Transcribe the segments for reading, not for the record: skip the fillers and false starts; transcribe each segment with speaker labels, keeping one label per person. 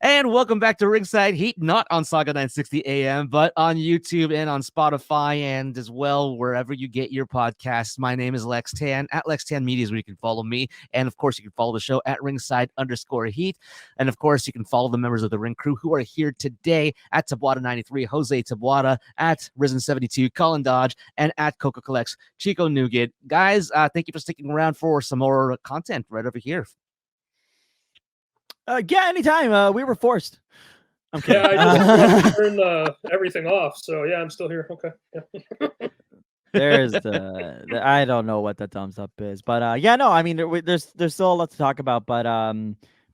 Speaker 1: And welcome back to Ringside Heat, not on Sauga 960 AM, but on YouTube and on Spotify and as well wherever you get your podcasts. My name is Lex Tan. At Lex Tan Media is where you can follow me. And of course, you can follow the show at Ringside_Heat. And of course, you can follow the members of the Ring Crew who are here today at Taboada 93, Jose Taboada, at Risen 72, Colin Dodge, and at Coca Collects, Chico Nuguid. Guys, thank you for sticking around for some more content right over here.
Speaker 2: Yeah, anytime. We were forced. I'm kidding.
Speaker 3: Yeah, I just turned everything off. So yeah, I'm still here. Okay. Yeah.
Speaker 2: There's the I don't know what the thumbs up is, but yeah, no, I mean there's still a lot to talk about, but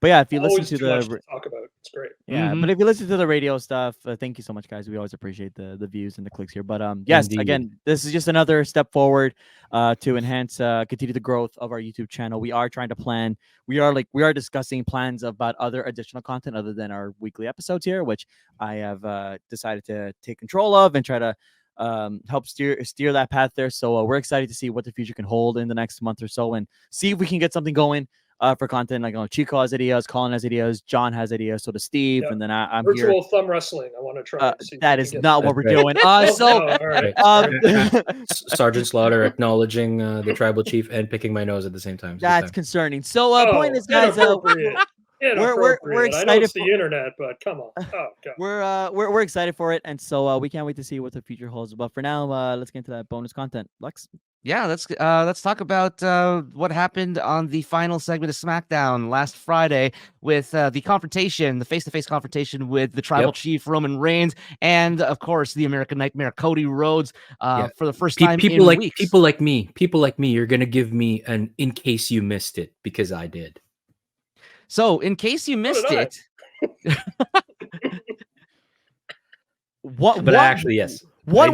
Speaker 2: yeah, if you listen to
Speaker 3: much to talk about, it's great.
Speaker 2: Yeah, but if you listen to the radio stuff, thank you so much, guys. We always appreciate the views and the clicks here. But yes,
Speaker 4: Indeed.
Speaker 2: Again, this is just another step forward to enhance, continue the growth of our YouTube channel. We are trying to plan. We are discussing plans about other additional content other than our weekly episodes here, which I have decided to take control of and try to help steer that path there. So we're excited to see what the future can hold in the next month or so, and see if we can get something going. For content, like Chico has ideas, Colin has ideas, John has ideas, so does Steve, and then I'm
Speaker 3: virtual
Speaker 2: here.
Speaker 3: thumb wrestling. I want to try.
Speaker 2: That is not what we're doing.
Speaker 4: Sergeant Slaughter acknowledging the tribal chief and picking my nose at the same time.
Speaker 2: That's concerning. So point is, guys, we're excited.
Speaker 3: I know it's the internet, but come on. Oh, God.
Speaker 2: We're excited for it, and so we can't wait to see what the future holds. But for now, let's get into that bonus content. Lex.
Speaker 1: Yeah, let's talk about what happened on the final segment of SmackDown last Friday with the confrontation, the face-to-face confrontation with the Tribal Chief Roman Reigns, and of course the American Nightmare Cody Rhodes for the first time in weeks.
Speaker 4: People like me, you're gonna give me an in case you missed it because I did.
Speaker 1: So in case you missed it,
Speaker 4: yes,
Speaker 2: one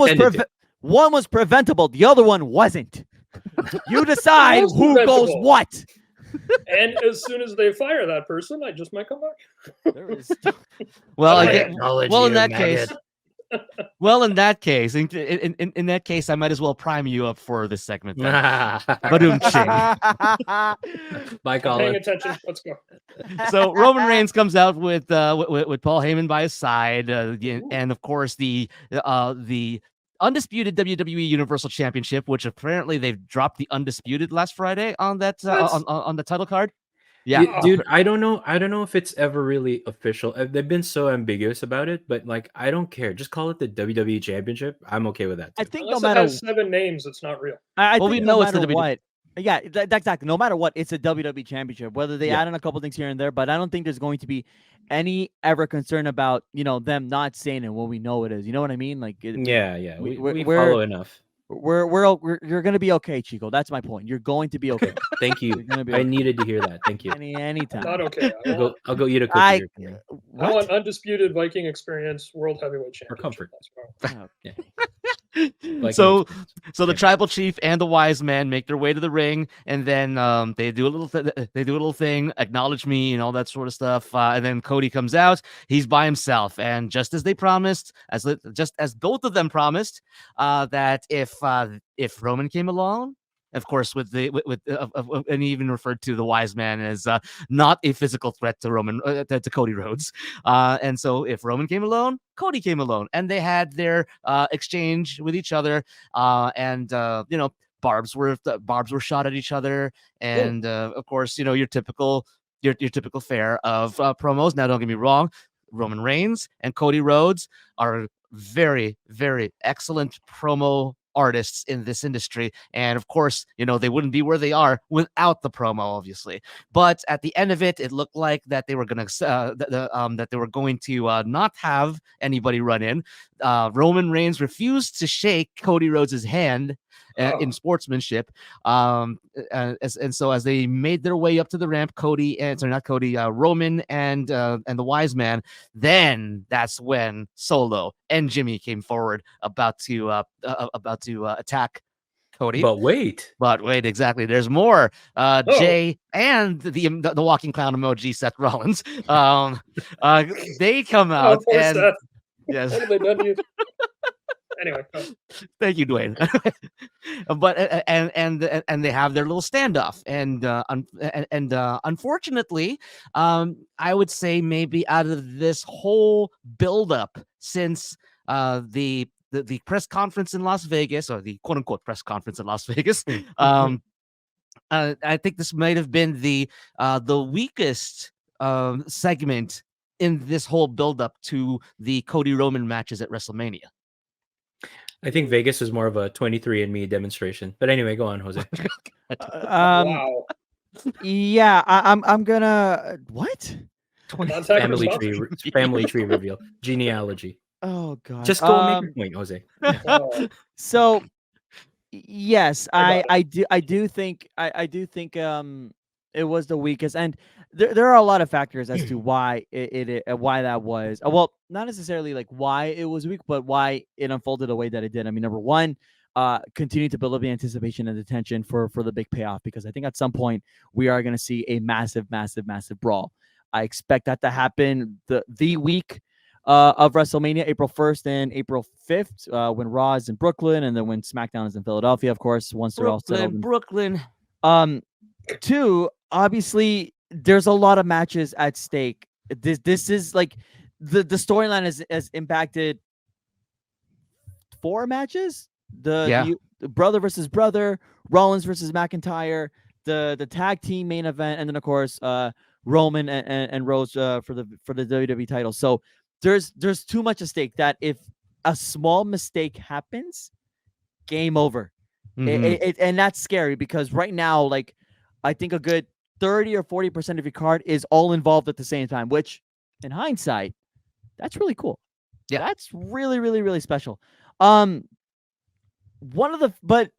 Speaker 2: was preventable. The other one wasn't. You decide who goes what.
Speaker 3: And as soon as they fire that person, I just might come back.
Speaker 1: Well, in that case, I might as well prime you up for this segment.
Speaker 4: Bye, Colin.
Speaker 3: Paying attention. Let's go.
Speaker 1: So Roman Reigns comes out with Paul Heyman by his side, and of course the undisputed WWE Universal Championship, which apparently they've dropped the undisputed last Friday on that on the title card. Yeah,
Speaker 4: dude, I don't know if it's ever really official. They've been so ambiguous about it, but like I don't care. Just call it the WWE Championship. I'm okay with that too.
Speaker 2: I think
Speaker 3: Unless
Speaker 2: no matter
Speaker 3: it has 7 names, it's not real.
Speaker 1: We know it's the WWE.
Speaker 2: Yeah, exactly. No matter what, it's a WWE Championship. Whether they add in a couple things here and there, but I don't think there's going to be any ever concern about them not saying it when we know it is. You know what I mean? Like,
Speaker 4: we follow enough.
Speaker 2: You're gonna be okay, Chico. That's my point. You're going to be okay.
Speaker 4: Thank you. I needed to hear that. Thank you.
Speaker 2: Anytime.
Speaker 3: Not okay.
Speaker 4: I'll go eat a cookie.
Speaker 3: I want undisputed Viking experience world heavyweight championship.
Speaker 4: For comfort.
Speaker 1: So the Tribal Chief and the Wise Man make their way to the ring, and then they do a little thing, acknowledge me and all that sort of stuff. And then Cody comes out. He's by himself, and just as they promised, just as both of them promised, that if Roman came along. Of course, and he even referred to the Wise Man as not a physical threat to Roman to Cody Rhodes. And so, if Roman came alone, Cody came alone, and they had their exchange with each other. And barbs were shot at each other, and of course, your typical fare of promos. Now, don't get me wrong, Roman Reigns and Cody Rhodes are very, very excellent promo artists in this industry, and of course they wouldn't be where they are without the promo, obviously. But at the end of it, it looked like that they were going to not have anybody run in. Roman Reigns refused to shake Cody Rhodes' hand in sportsmanship, and so as they made their way up to the ramp, Roman and the Wise Man, then that's when Solo and Jimmy came forward about to attack Cody.
Speaker 4: But wait,
Speaker 1: exactly. There's more. Jay and the walking clown emoji, Seth Rollins. They come out and
Speaker 3: yes. What have they done to you? Anyway,
Speaker 1: Thank you, Dwayne. But and they have their little standoff, and unfortunately, I would say maybe out of this whole buildup since the press conference in Las Vegas, or the quote unquote press conference in Las Vegas, I think this might have been the weakest segment in this whole buildup to the Cody Roman matches at WrestleMania.
Speaker 4: I think Vegas is more of a 23andMe demonstration. But anyway, go on, Jose.
Speaker 3: wow.
Speaker 2: Yeah, I'm gonna what?
Speaker 3: Contact
Speaker 4: Family
Speaker 3: response.
Speaker 4: tree reveal. Genealogy.
Speaker 2: Oh god.
Speaker 4: Just go and make your point, Jose.
Speaker 3: Oh,
Speaker 2: So yes,
Speaker 3: I
Speaker 2: I do think it was the weakest, and there are a lot of factors as to why why that was. Well, not necessarily like why it was weak, but why it unfolded the way that it did. I mean, number one, continue to build up the anticipation and the tension for the big payoff, because I think at some point we are going to see a massive brawl. I expect that to happen the week of WrestleMania, April 1st and April 5th, when Raw is in Brooklyn, and then when SmackDown is in Philadelphia, of course, once they're all settled.
Speaker 1: Brooklyn.
Speaker 2: Two, obviously, there's a lot of matches at stake. This is like the storyline has impacted 4 matches. The brother versus brother, Rollins versus McIntyre, the tag team main event, and then of course Roman and Rhodes for the WWE title. So there's too much at stake that if a small mistake happens, game over. And that's scary, because right now, like, I think a good 30 or 40% of your card is all involved at the same time, which in hindsight, that's really cool.
Speaker 1: Yeah.
Speaker 2: That's really special. But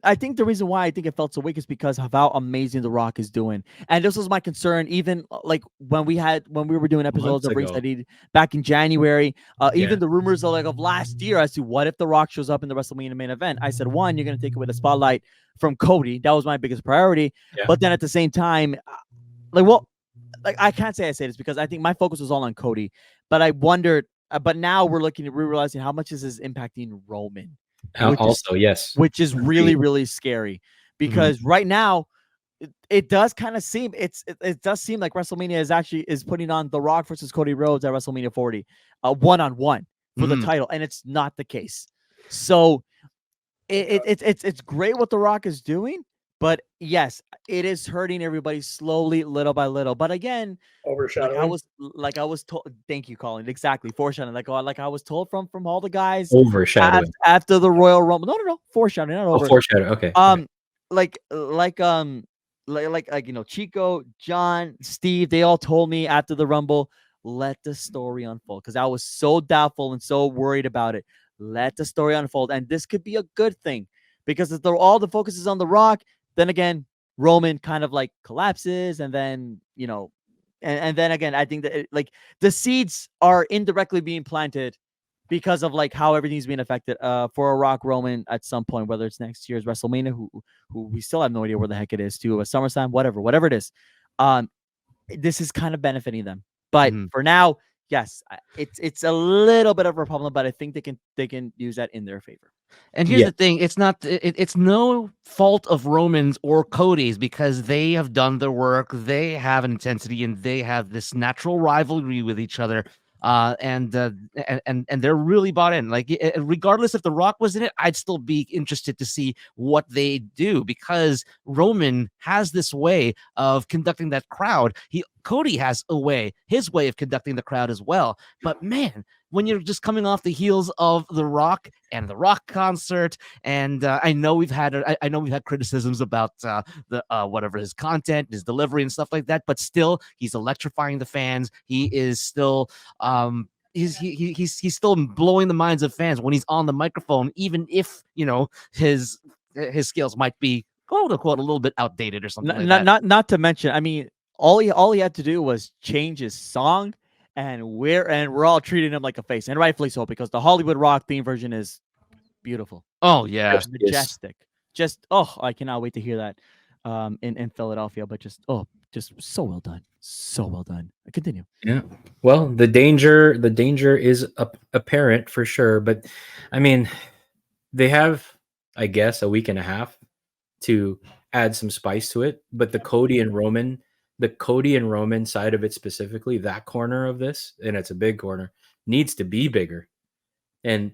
Speaker 2: I think the reason why I think it felt so weak is because of how amazing The Rock is doing. And this was my concern, even like when we were doing episodes of Ringside back in January, even the rumors of last year as to what if The Rock shows up in the WrestleMania main event. I said, one, you're going to take away the spotlight from Cody. That was my biggest priority. Yeah. But then at the same time, I can't say I say this because I think my focus was all on Cody, but I wondered, but now we're realizing how much this is impacting Roman. Which is really scary, because right now it does kind of seem it does seem like WrestleMania is putting on The Rock versus Cody Rhodes at WrestleMania 40, 1-on-1 for the title, and it's not the case. So it's great what The Rock is doing, but yes, it is hurting everybody slowly, little by little. But again,
Speaker 3: overshadowing.
Speaker 2: Like I was told. Thank you, Colin. Exactly, foreshadowing. Like I was told from all the guys.
Speaker 4: Overshadowing
Speaker 2: after the Royal Rumble. No, foreshadowing. Not over.
Speaker 4: Foreshadowing. Okay.
Speaker 2: Chico, John, Steve. They all told me after the Rumble, let the story unfold, because I was so doubtful and so worried about it. Let the story unfold, and this could be a good thing, because if all the focus is on The Rock, then again, Roman kind of like collapses, and then and then again, I think that the seeds are indirectly being planted because of like how everything's being affected for a Rock Roman at some point, whether it's next year's WrestleMania, who we still have no idea where the heck it is, to a SummerSlam, whatever it is. This is kind of benefiting them, but for now, yes, it's a little bit of a problem, but I think they can use that in their favor.
Speaker 1: And here's the thing: it's no fault of Roman's or Cody's, because they have done their work, they have an intensity, and they have this natural rivalry with each other. And they're really bought in. Like, regardless if The Rock was in it, I'd still be interested to see what they do, because Roman has this way of conducting that crowd. Cody has his way of conducting the crowd as well. But man, when you're just coming off the heels of The Rock and the Rock concert, and I know we've had criticisms about the whatever his content, his delivery, and stuff like that, but still, he's electrifying the fans. He is still he's still blowing the minds of fans when he's on the microphone, even if his skills might be quote unquote a little bit outdated or something like that.
Speaker 2: Not to mention, I mean, all he had to do was change his song, and we're all treating him like a face, and rightfully so, because the Hollywood Rock theme version is beautiful.
Speaker 1: Oh yeah,
Speaker 2: it's majestic. Just I cannot wait to hear that in Philadelphia. But just so well done, so well done. Continue.
Speaker 4: Yeah. Well, the danger is apparent for sure, but I mean, they have, I guess, a week and a half to add some spice to it. But the Cody and Roman side of it specifically, that corner of this, and it's a big corner, needs to be bigger. And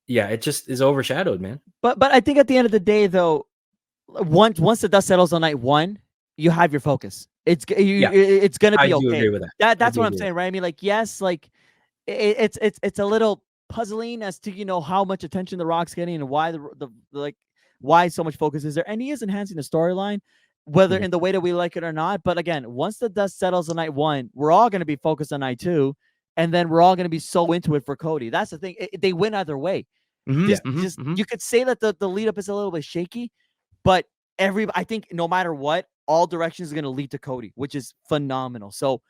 Speaker 4: yeah, it just is overshadowed, man.
Speaker 2: But I think at the end of the day, though, once the dust settles on night one, you have your focus. It's gonna
Speaker 4: I
Speaker 2: be
Speaker 4: do
Speaker 2: okay.
Speaker 4: agree with that.
Speaker 2: That's what I'm saying, right? I mean, like, yes, like it's a little puzzling as to how much attention the Rock's getting and why the like why so much focus is there, and he is enhancing the storyline, whether
Speaker 4: Mhm.
Speaker 2: in the way that we like it or not. But again, once the dust settles on night one, we're all gonna be focused on night two, and then we're all gonna be so into it for Cody. That's the thing. They win either way. You could say that the lead up is a little bit shaky, but I think no matter what, all directions are going to lead to Cody, which is phenomenal. So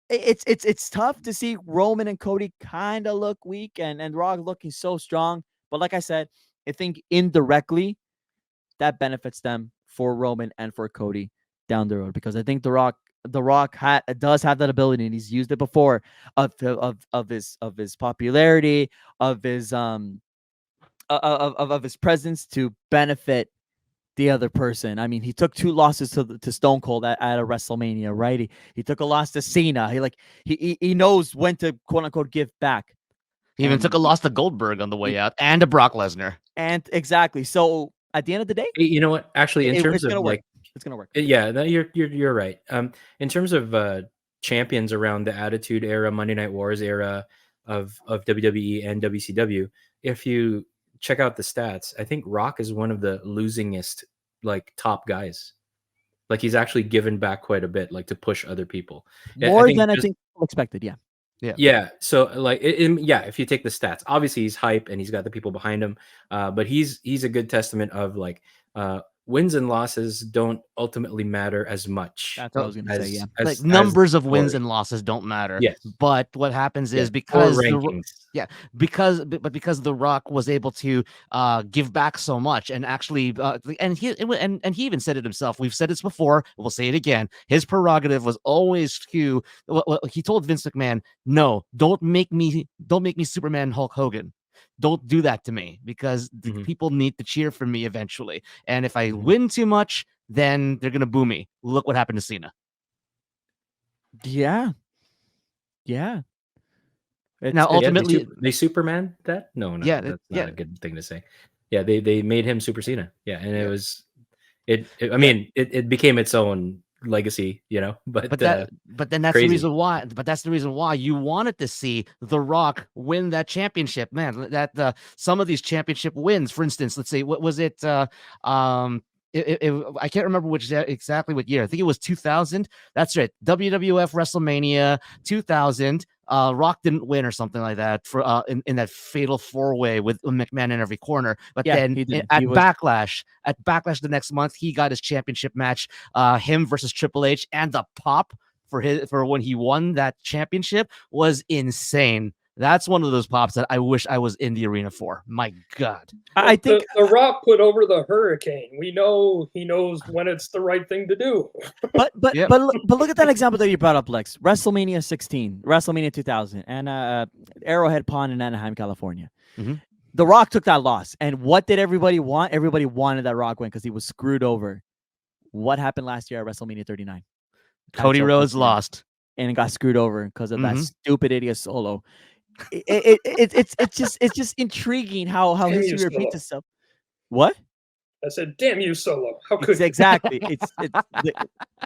Speaker 2: it's tough to see Roman and Cody kind of look weak and Rock looking so strong. But like I said, I think indirectly that benefits them for Roman and for Cody down the road, because I think the Rock does have that ability, and he's used it before of his popularity, of his of his presence to benefit the other person. I mean, he took 2 losses to Stone Cold at a WrestleMania, right? He took a loss to Cena. He knows when to quote unquote give back.
Speaker 1: He even took a loss to Goldberg on the way out, and to Brock Lesnar.
Speaker 2: And exactly. So at the end of the day,
Speaker 4: You know what? Actually, in terms
Speaker 2: it's
Speaker 4: of
Speaker 2: gonna
Speaker 4: like,
Speaker 2: work. It's gonna work.
Speaker 4: yeah, no, you're right. In terms of champions around the Attitude Era, Monday Night Wars era of WWE and WCW, if you check out the stats, I think Rock is one of the losingest like top guys. Like he's actually given back quite a bit, like to push other people.
Speaker 2: More
Speaker 4: I
Speaker 2: than I think people expected. Yeah.
Speaker 4: Yeah. So like, yeah, if you take the stats, obviously he's hype and he's got the people behind him. But he's a good testament of like, wins and losses don't ultimately matter as much.
Speaker 2: That's what I was gonna say. Yeah.
Speaker 1: Like numbers of wins and losses don't matter.
Speaker 4: Yes.
Speaker 1: But what happens is
Speaker 4: Or
Speaker 1: because
Speaker 4: rankings.
Speaker 1: because The Rock was able to give back so much, and actually and he even said it himself. We've said this before, we'll say it again. His prerogative was always to he told Vince McMahon, no, don't make me Superman Hulk Hogan. Don't do that to me, because people need to cheer for me eventually. And if I win too much, then they're going to boo me. Look what happened to Cena.
Speaker 2: Yeah. Yeah.
Speaker 1: Now, ultimately,
Speaker 4: they Superman that? No,
Speaker 1: Yeah,
Speaker 4: that's not a good thing to say. Yeah, they made him Super Cena. Yeah, and it was I mean, it became its own legacy, but
Speaker 1: then that's
Speaker 4: crazy.
Speaker 1: the reason why. But that's the reason why you wanted to see The Rock win that championship, man. That some of these championship wins, for instance, let's say, what was it? I can't remember exactly what year. I think it was 2000. That's right. WWF WrestleMania 2000. Rock didn't win or something like that for in that fatal 4-way with McMahon in every corner. But then at Backlash the next month, he got his championship match, him versus Triple H, and the pop for when he won that championship was insane. That's one of those pops that I wish I was in the arena for. My God.
Speaker 2: I think
Speaker 3: the Rock put over the Hurricane. We know he knows when it's the right thing to do.
Speaker 2: But look at that example that you brought up, Lex. WrestleMania 16, WrestleMania 2000, and Arrowhead Pond in Anaheim, California. The Rock took that loss, and what did everybody want? Everybody wanted that Rock win because he was screwed over. What happened last year at WrestleMania 39?
Speaker 1: Cody Rhodes lost
Speaker 2: and got screwed over because of that stupid idiot solo. It's just intriguing how history repeats itself. What?
Speaker 3: I said, "Damn you, Solo! How could you?"
Speaker 2: Exactly? It's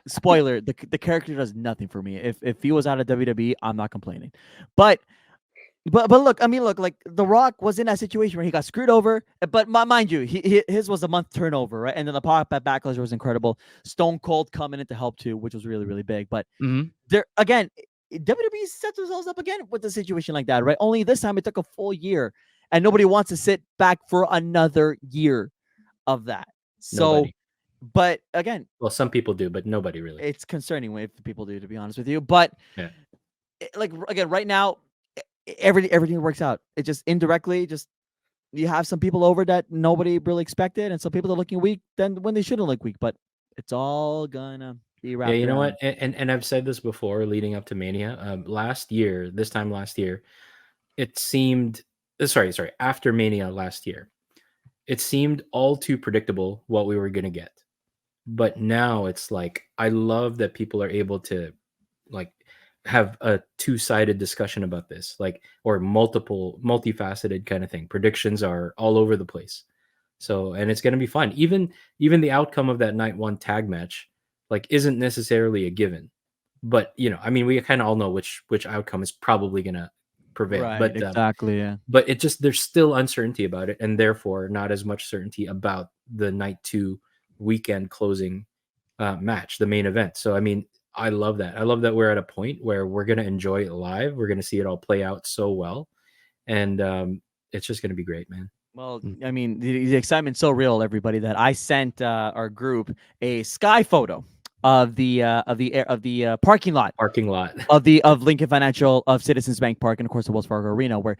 Speaker 2: spoiler. The character does nothing for me. If he was out of WWE, I'm not complaining. But look, I mean, look, like The Rock was in that situation where he got screwed over. But mind you, his was a month turnover, right? And then the pop at Backlash was incredible. Stone Cold coming in to help too, which was really, really big. But there again, WWE set themselves up again with a situation like that, right? Only this time it took a full year, and nobody wants to sit back for another year of that. So,
Speaker 4: nobody.
Speaker 2: But again,
Speaker 4: well, some people do, but nobody really.
Speaker 2: It's concerning if people do, to be honest with you. But like again, right now, everything works out. It just indirectly, just you have some people over that nobody really expected, and some people that are looking weak then when they shouldn't look weak. But it's all gonna.
Speaker 4: Yeah, you know what? And I've said this before leading up to Mania. This time last year, it seemed after Mania last year, it seemed all too predictable what we were going to get. But now it's like, I love that people are able to like have a two-sided discussion about this, like, or multifaceted kind of thing. Predictions are all over the place. So, and it's going to be fun. Even the outcome of that night one tag match, like, isn't necessarily a given. But, you know, I mean, we kind of all know which outcome is probably going to prevail.
Speaker 2: Right,
Speaker 4: But
Speaker 2: exactly. Yeah.
Speaker 4: but it just, there's still uncertainty about it, and therefore not as much certainty about the night 2 weekend closing match, the main event. So I mean, I love that. I love that we're at a point where we're going to enjoy it live. We're going to see it all play out so well, and it's just going to be great, man.
Speaker 2: Well, I mean, the excitement's so real, everybody, that I sent our group a sky photo of the parking lot of Lincoln Financial, of Citizens Bank Park, and of course the Wells Fargo Arena, where,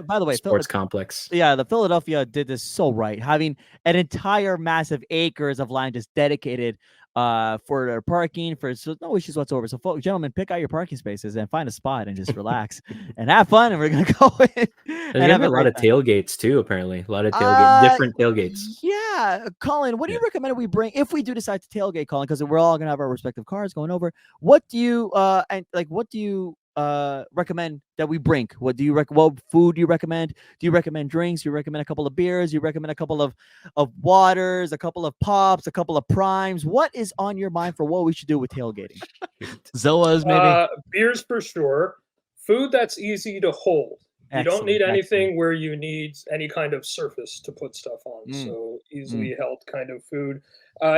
Speaker 2: by the way,
Speaker 4: sports complex.
Speaker 2: Yeah, the Philadelphia did this so right, having an entire massive acres of land just dedicated for their parking, so no issues whatsoever. So, folks, gentlemen, pick out your parking spaces and find a spot and just relax and have fun. And we're gonna go in
Speaker 4: and have a lot of tailgates too. Apparently, a lot of different tailgates.
Speaker 2: Yeah, Colin, what do you recommend we bring if we do decide to tailgate, Colin? Because we're all gonna have our respective cars going over. What do you recommend that we bring? What food do you recommend? Do you recommend drinks? Do you recommend a couple of beers? Do you recommend a couple of waters, a couple of pops, a couple of primes? What is on your mind for what we should do with tailgating?
Speaker 1: Zoas, maybe?
Speaker 3: Beers for sure. Food that's easy to hold. You don't need anything where you need any kind of surface to put stuff on. So easily held kind of food.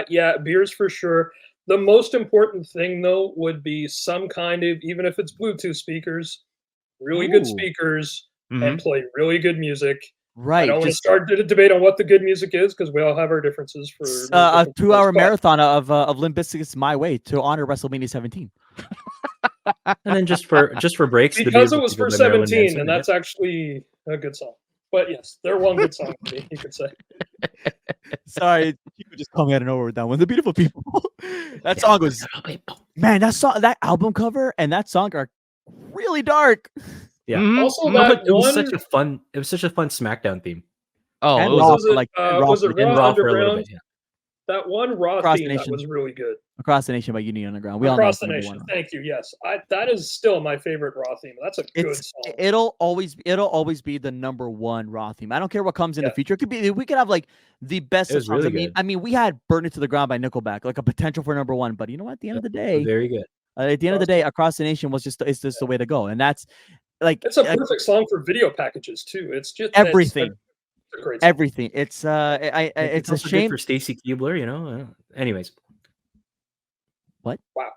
Speaker 3: Yeah, beers for sure. The most important thing, though, would be some kind of, even if it's Bluetooth speakers, really good speakers, and play really good music.
Speaker 2: Right.
Speaker 3: I don't want to start a debate on what the good music is, because we all have our differences. For
Speaker 2: a 2-hour marathon of Limp Bizkit's "My Way" to honor WrestleMania 17.
Speaker 4: And then just for breaks,
Speaker 3: because it was for 17, and that's actually a good song. But yes, they're one good song for me, you could say.
Speaker 2: Sorry, people just call me out of nowhere with that one. The Beautiful People. That song was, man, that album cover and that song are really dark.
Speaker 4: Yeah.
Speaker 3: Also,
Speaker 4: it was such a fun SmackDown theme.
Speaker 1: Oh,
Speaker 2: and
Speaker 1: it was
Speaker 3: was it Raw
Speaker 4: for a little bit? Yeah.
Speaker 3: That one Raw theme that was really good.
Speaker 2: Across the Nation by Union Underground.
Speaker 3: Across the Nation. Thank you. Yes, that is still my favorite Raw theme. That's a good song.
Speaker 2: It'll always be the number one Raw theme. I don't care what comes in the future. It could be, we could have like the best songs.
Speaker 4: Really
Speaker 2: I mean, we had "Burn It to the Ground" by Nickelback, like a potential for number one. But you know what? At the end of the day,
Speaker 4: very good.
Speaker 2: At the end of the day, Across the Nation it's just the way to go, and that's like
Speaker 3: it's a perfect song for video packages too. It's just
Speaker 2: everything.
Speaker 3: It's a great song.
Speaker 2: Everything. It's it's a shame
Speaker 4: for Stacy Keibler, you know. Anyways,
Speaker 2: what?
Speaker 3: Wow.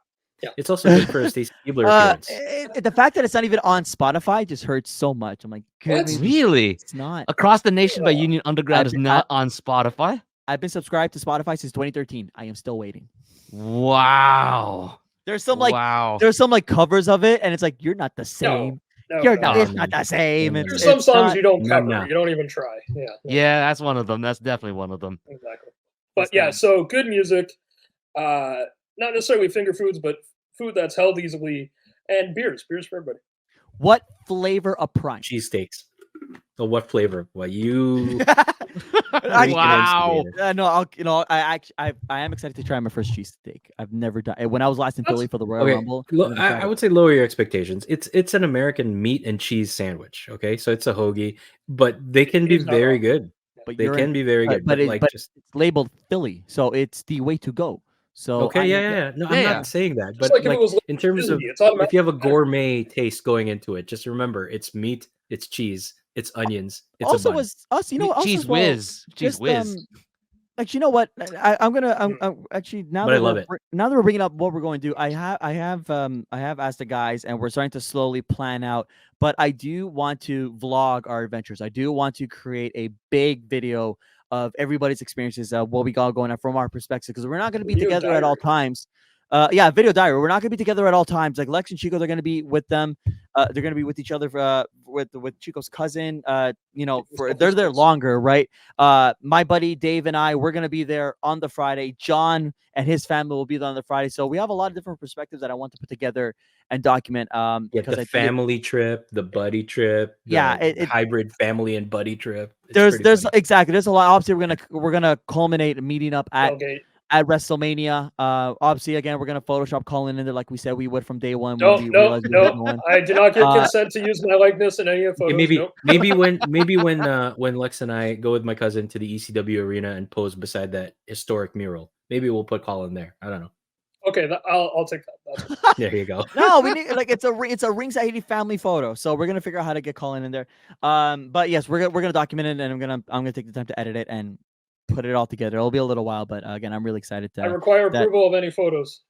Speaker 3: Yeah.
Speaker 4: It's also good for a Stacy Keibler appearance.
Speaker 2: The fact that it's not even on Spotify just hurts so much. I'm like,
Speaker 1: really?
Speaker 2: It's not.
Speaker 1: Across the Nation by Union Underground is not on Spotify?
Speaker 2: I've been subscribed to Spotify since 2013. I am still waiting.
Speaker 1: Wow.
Speaker 2: There's some covers of it, and it's like, you're not the same.
Speaker 3: No,
Speaker 2: it's not the same.
Speaker 3: There's some songs you don't cover. You don't even try.
Speaker 1: Yeah, that's one of them. That's definitely one of them.
Speaker 3: Exactly. But yeah, so good music. Not necessarily finger foods, but food that's held easily, and beers for everybody.
Speaker 2: What flavor of prime?
Speaker 4: Cheesesteaks. So what flavor? Well, you.
Speaker 1: Wow.
Speaker 2: No, I am excited to try my first cheesesteak. I've never done it. When I was last in Philly for the Royal Rumble.
Speaker 4: I would say lower your expectations. It's an American meat and cheese sandwich. Okay, so it's a hoagie, but they can be very good.
Speaker 2: But
Speaker 4: they can be very good.
Speaker 2: But it's labeled Philly, so it's the way to go. So
Speaker 4: okay, yeah. No, I'm not saying that, but
Speaker 3: like
Speaker 4: in terms of if you have a gourmet taste going into it, just remember it's meat, it's cheese, it's onions. It's
Speaker 2: also
Speaker 4: a bun.
Speaker 2: was us, you know,
Speaker 1: cheese whiz, cheese whiz.
Speaker 2: Like, you know what? I'm actually now
Speaker 4: but
Speaker 2: that
Speaker 4: I love it.
Speaker 2: Now that we're bringing up what we're going to do, I have asked the guys, and we're starting to slowly plan out. But I do want to vlog our adventures. I do want to create a big video of everybody's experiences, what we got going on from our perspective, because we're not going to be together at all times. video diary. We're not gonna be together at all times. Like Lex and Chico, they're gonna be with them. They're gonna be with each other with Chico's cousin. They're there longer, right? My buddy Dave and I, we're gonna be there on the Friday. John and his family will be there on the Friday. So we have a lot of different perspectives that I want to put together and document.
Speaker 4: The family trip, the buddy trip, the hybrid family and buddy trip.
Speaker 2: There's a lot. Obviously, we're gonna culminate meeting up at WrestleMania. Obviously, again, we're gonna Photoshop Colin in there like we said we would from day one.
Speaker 3: No. I did not get consent to use my likeness in any of photos.
Speaker 4: Maybe when Lex and I go with my cousin to the ECW arena and pose beside that historic mural, maybe we'll put Colin there. I don't know.
Speaker 3: Okay, I'll take that.
Speaker 4: There you go.
Speaker 2: No, we need it's a Ringside family photo, so we're gonna figure out how to get Colin in there. But yes, we're gonna document it, and I'm gonna take the time to edit it and put it all together. It'll be a little while, but again, I'm really excited to.
Speaker 3: I require approval of any photos.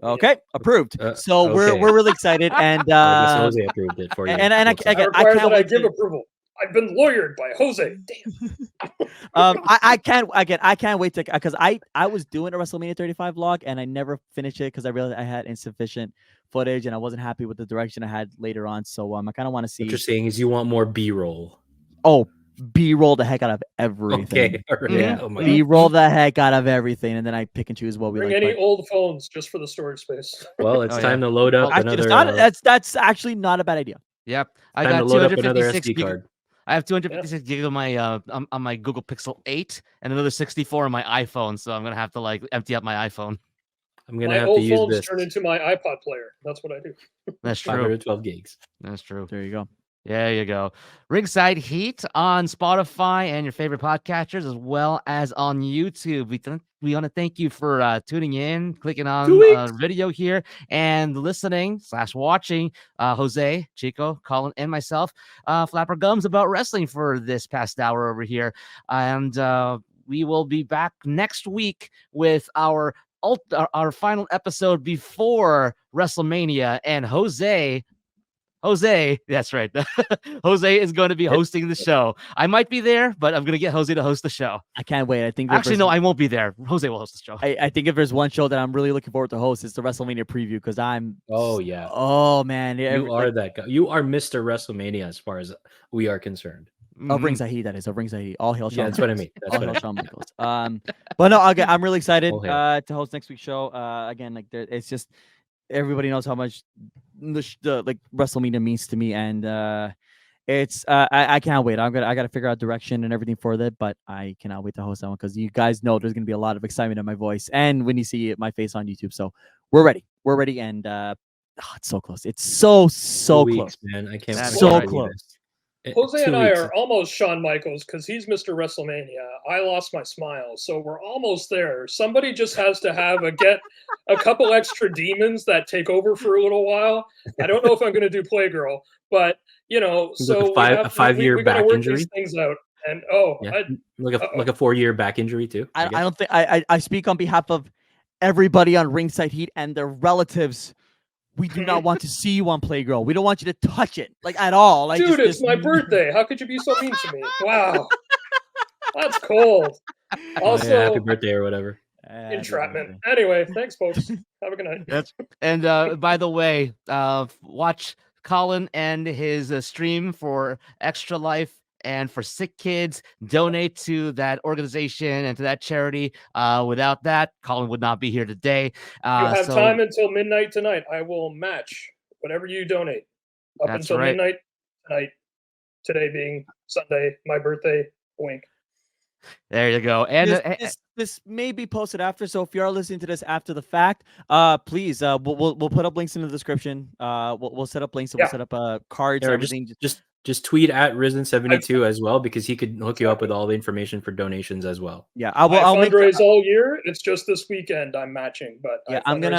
Speaker 2: Okay, approved. So okay. we're really excited, and
Speaker 4: Jose approved it for you.
Speaker 3: And I give approval. I've been lawyered by Jose. Damn.
Speaker 2: I can't wait to, because I was doing a WrestleMania 35 vlog and I never finished it because I realized I had insufficient footage and I wasn't happy with the direction I had later on. So I kind of want to see.
Speaker 4: What you're saying is you want more B-roll.
Speaker 2: Oh, B-roll the heck out of everything.
Speaker 4: Okay. Right.
Speaker 2: Yeah. B-roll the heck out of everything, and then I pick and choose what we
Speaker 3: Bring
Speaker 2: like.
Speaker 3: Any old phones just for the storage space.
Speaker 4: Well, it's time to load up
Speaker 2: actually,
Speaker 4: another.
Speaker 2: That's actually not a bad idea.
Speaker 1: Yep, I got 256 gig. I have 256 gig on my Google Pixel 8 and another 64 on my iPhone. So I'm gonna have to empty out my iPhone.
Speaker 4: I'm gonna have to use this.
Speaker 3: Turn into my iPod player. That's what I do.
Speaker 1: That's true.
Speaker 4: 512 gigs.
Speaker 1: That's true.
Speaker 2: There you go.
Speaker 1: There you go. Ringside Heat on Spotify and your favorite podcatchers, as well as on YouTube. We want to thank you for tuning in, clicking on video here, and listening/watching Jose, Chico, Colin, and myself flap our gums about wrestling for this past hour over here. And we will be back next week with our final episode before WrestleMania, and Jose, that's right. Jose is going to be hosting the show. I might be there, but I'm going to get Jose to host the show.
Speaker 2: I can't wait. I think
Speaker 1: actually, no, I won't be there. Jose will host the show.
Speaker 2: I think if there's one show that I'm really looking forward to host, it's the WrestleMania preview because I'm.
Speaker 4: Oh yeah.
Speaker 2: Oh man,
Speaker 4: you are that guy. You are Mr. WrestleMania as far as we are concerned.
Speaker 2: Of Ringside Heat, that is. Of Ringside Heat. All hail Shawn.
Speaker 4: Yeah, that's what I mean. That's what
Speaker 2: Shawn Michaels. But no, again, I'm really excited to host next week's show. Again, it's just. Everybody knows how much the WrestleMania means to me, and it's I can't wait. I got to figure out direction and everything for that, but I cannot wait to host that one because you guys know there's gonna be a lot of excitement in my voice and when you see my face on YouTube. So we're ready, and it's so close. It's so close,
Speaker 4: man. I can't.
Speaker 2: So close.
Speaker 3: Jose and I are almost Shawn Michaels because he's Mr. WrestleMania. I lost my smile, so we're almost there. Somebody just has to get a couple extra demons that take over for a little while. I don't know if I'm going to do Playgirl, but so
Speaker 4: a 5-year back injury.
Speaker 3: These things out, and
Speaker 4: like a 4-year back injury too.
Speaker 2: I don't think I speak on behalf of everybody on Ringside Heat and their relatives. We do not want to see you on Playgirl. We don't want you to touch it at all.
Speaker 3: Dude, it's my birthday. How could you be so mean to me? Wow, that's cold. Also,
Speaker 4: happy birthday or whatever.
Speaker 3: Entrapment. Anyway, thanks, folks. Have a good night.
Speaker 1: And by the way, watch Colin and his stream for Extra Life and for sick kids. Donate to that organization and to that charity. Without that, Colin would not be here today.
Speaker 3: You have time until midnight tonight. I will match whatever you donate up until midnight tonight. Today being Sunday, my birthday. Wink.
Speaker 1: There you go. And
Speaker 2: this may be posted after, so if you are listening to this after the fact, please, we'll put up links in the description. We'll set up links. We'll set up cards and everything.
Speaker 4: Just tweet at Risen72 as well, because he could hook you up with all the information for donations as well.
Speaker 2: Yeah,
Speaker 3: I'll fundraise all year. It's just this weekend I'm matching, but
Speaker 2: yeah, I'm gonna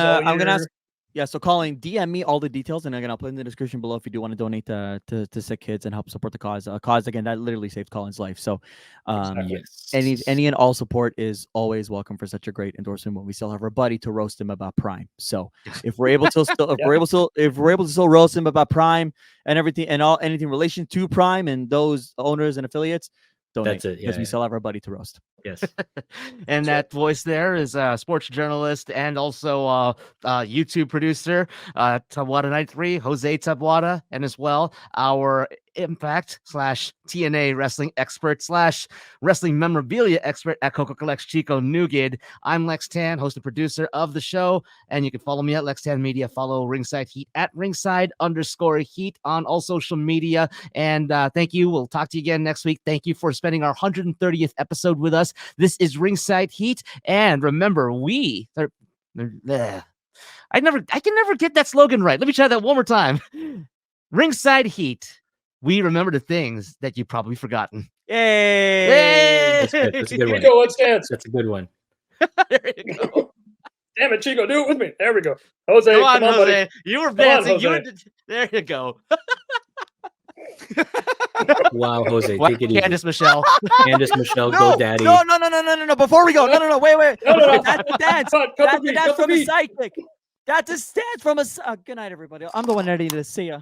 Speaker 2: ask. Yeah, so Colin, DM me all the details, and I'll put in the description below if you do want to donate to sick kids and help support the cause. Cause again, that literally saved Colin's life. So, any and all support is always welcome for such a great endorsement. When we still have our buddy to roast him about Prime. So, if we're able to still roast him about Prime and everything and anything in relation to Prime and those owners and affiliates, donate.
Speaker 4: That's it.
Speaker 2: Because we still have our buddy to roast.
Speaker 4: Yes.
Speaker 1: And that voice there is a sports journalist and also YouTube producer, Taboada 93, Jose Taboada, and as well our Impact / TNA wrestling expert / wrestling memorabilia expert at Coco Collects, Chico Nuguid. I'm Lex Tan, host and producer of the show, and you can follow me at Lex Tan Media. Follow Ringside Heat at Ringside_Heat on all social media. And thank you. We'll talk to you again next week. Thank you for spending our 130th episode with us. This is Ringside Heat, and remember, I can never get that slogan right. Let me try that one more time. Ringside Heat. We remember the things that you've probably forgotten.
Speaker 2: Yay!
Speaker 4: That's good. That's a good one.
Speaker 3: Chico, let's dance.
Speaker 4: That's a good one.
Speaker 1: There you go.
Speaker 3: Damn it, Chico, do it with me. There we go. Jose,
Speaker 1: Come on,
Speaker 3: buddy.
Speaker 1: Jose. You were dancing.
Speaker 3: Jose.
Speaker 1: There you go.
Speaker 4: Wow, Jose,
Speaker 1: Wow,
Speaker 4: take it easy.
Speaker 1: Candice Michelle.
Speaker 4: Candice Michelle, go daddy.
Speaker 2: No. Before we go, no. Wait.
Speaker 3: No.
Speaker 2: That's the dance.
Speaker 3: Cut
Speaker 2: That's
Speaker 3: the
Speaker 2: the
Speaker 3: beat,
Speaker 2: dance
Speaker 3: cut the
Speaker 2: from a
Speaker 3: beat.
Speaker 2: sidekick. That's a dance from a. Good night, everybody. I'm the one editing this. See ya.